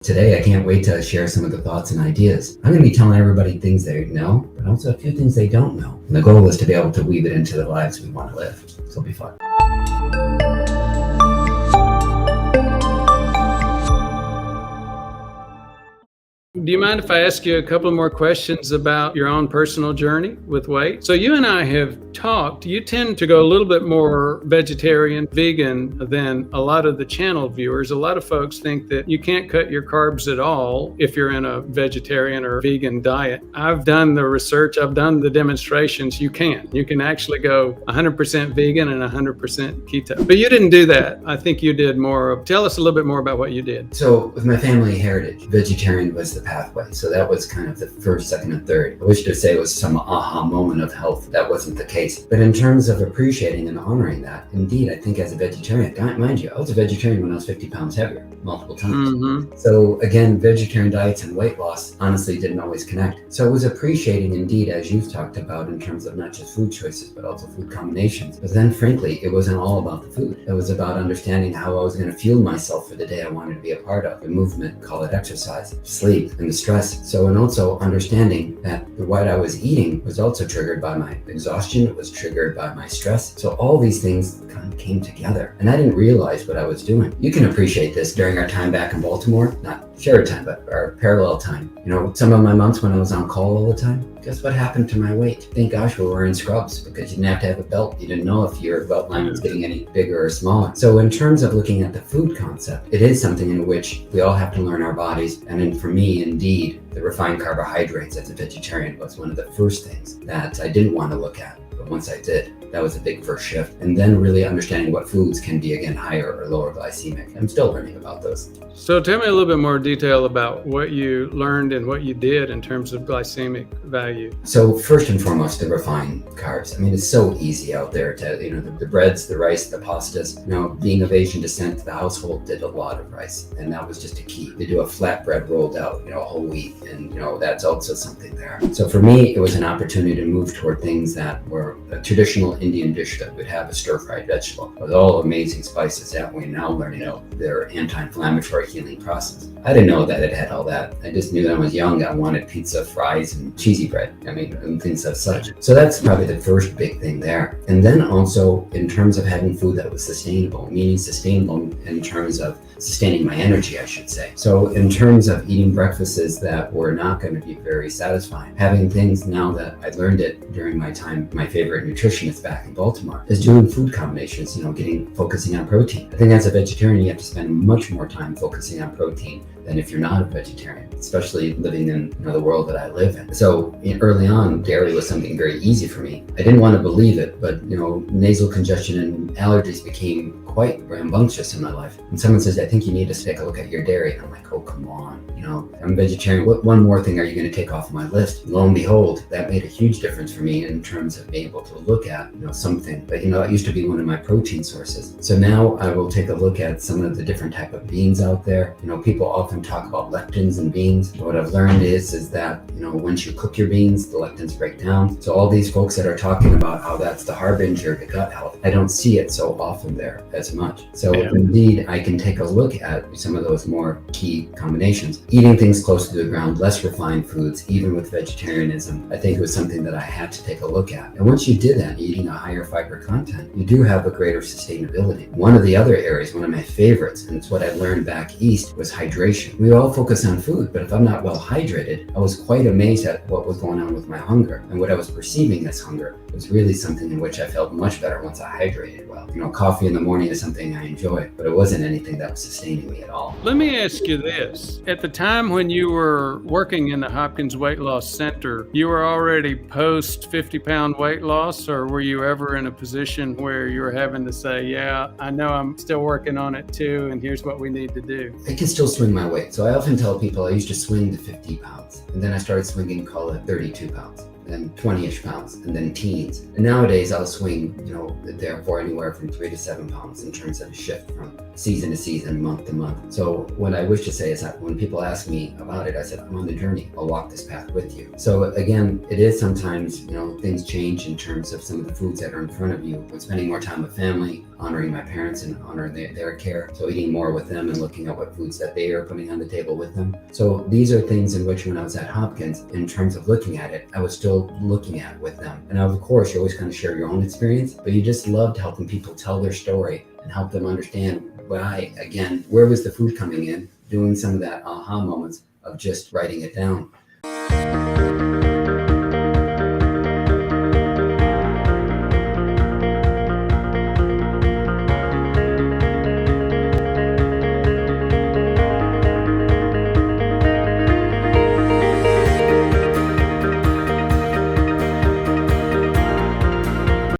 Today, I can't wait to share some of the thoughts and ideas. I'm going to be telling everybody things they know, but also a few things they don't know. And the goal is to be able to weave it into the lives we want to live. So it'll be fun. Do you mind if I ask you a couple more questions about your own personal journey with weight? So you and I have talked. You tend to go a little bit more vegetarian, vegan than a lot of the channel viewers. A lot of folks think that you can't cut your carbs at all if you're in a vegetarian or vegan diet. I've done the research. I've done the demonstrations. You can. You can actually go 100% vegan and 100% keto. But you didn't do that. I think you did more. Tell us a little bit more about what you did. So with my family heritage, vegetarian was the pathway. So that was kind of the first, second, and third. I wish to say it was some aha moment of health. That wasn't the case. But in terms of appreciating and honoring that, indeed, I think as a vegetarian, mind you, I was a vegetarian when I was 50 pounds heavier, multiple times. Mm-hmm. So again, vegetarian diets and weight loss honestly didn't always connect. So I was appreciating indeed, as you've talked about, in terms of not just food choices, but also food combinations. But then frankly, it wasn't all about the food. It was about understanding how I was going to fuel myself for the day I wanted to be a part of. The movement, call it exercise, sleep, and the stress. So, and also understanding that what I was eating was also triggered by my exhaustion. It was triggered by my stress. So all these things kind of came together and I didn't realize what I was doing. You can appreciate this during our time back in Baltimore, not shared time, but our parallel time. You know, some of my months when I was on call all the time, guess what happened to my weight? Thank gosh we were wearing scrubs because you didn't have to have a belt. You didn't know if your belt line was getting any bigger or smaller. So in terms of looking at the food concept, it is something in which we all have to learn our bodies. And then for me, indeed, the refined carbohydrates as a vegetarian was one of the first things that I didn't want to look at. But once I did, that was a big first shift. And then really understanding what foods can be, again, higher or lower glycemic. I'm still learning about those. So tell me a little bit more detail about what you learned and what you did in terms of glycemic value. So first and foremost, the refined carbs. I mean, it's so easy out there to, you know, the breads, the rice, the pastas. You know, being of Asian descent, the household did a lot of rice. And that was just a key. They do a flatbread rolled out, you know, whole wheat. And, you know, that's also something there. So for me, it was an opportunity to move toward things that were a traditional Indian dish that would have a stir-fried vegetable with all amazing spices that we now learn, you know, their anti-inflammatory healing process. I didn't know that it had all that. I just knew that when I was young, I wanted pizza, fries, and cheesy bread. I mean, and things of such. So that's probably the first big thing there. And then also in terms of having food that was sustainable, meaning sustainable in terms of sustaining my energy, I should say. So in terms of eating breakfasts that were not going to be very satisfying, having things now that I learned it during my time, my favorite nutritionist back in Baltimore, is doing food combinations, you know, focusing on protein. I think as a vegetarian, you have to spend much more time focusing on protein than if you're not a vegetarian, especially living in, you know, the world that I live in. So early on, dairy was something very easy for me. I didn't want to believe it, but, you know, nasal congestion and allergies became quite rambunctious in my life. And someone says, I think you need to take a look at your dairy. And I'm like, oh, come on. You know, I'm vegetarian. What one more thing are you going to take off my list? Lo and behold, that made a huge difference for me in terms of being able to look at, you know, something. But, you know, that used to be one of my protein sources. So now I will take a look at some of the different type of beans out there. You know, people often talk about lectins in beans. What I've learned is that, you know, once you cook your beans, the lectins break down. So all these folks that are talking about how that's the harbinger to gut health, I don't see it so often there as much. So indeed, I can take a look at some of those more key combinations. Eating things close to the ground, less refined foods, even with vegetarianism, I think it was something that I had to take a look at. And once you did that, eating a higher fiber content, you do have a greater sustainability. One of the other areas, one of my favorites, and it's what I learned back east, was hydration. We all focus on food, but if I'm not well hydrated, I was quite amazed at what was going on with my hunger. And what I was perceiving as hunger was really something in which I felt much better once I hydrated well. You know, coffee in the morning is something I enjoy, but it wasn't anything that was sustaining me at all. Let me ask you this. At the time when you were working in the Hopkins Weight Loss Center, you were already post 50-pound weight loss, or were you ever in a position where you were having to say, yeah, I know I'm still working on it too, and here's what we need to do? I can still swing my weight. So I often tell people I used to swing to 50 pounds, and then I started swinging, call it 32 pounds. Then 20-ish pounds, and then teens. And nowadays I'll swing, you know, therefore anywhere from 3 to 7 pounds in terms of a shift from season to season, month to month. So what I wish to say is that when people ask me about it, I said, I'm on the journey. I'll walk this path with you. So again, it is sometimes, you know, things change in terms of some of the foods that are in front of you. When spending more time with family, honoring my parents and honoring their care. So eating more with them and looking at what foods that they are putting on the table with them. So these are things in which when I was at Hopkins, in terms of looking at it, I was still looking at with them. And of course, you always kind of share your own experience, but you just loved helping people tell their story and help them understand why, again, where was the food coming in, doing some of that aha moments of just writing it down.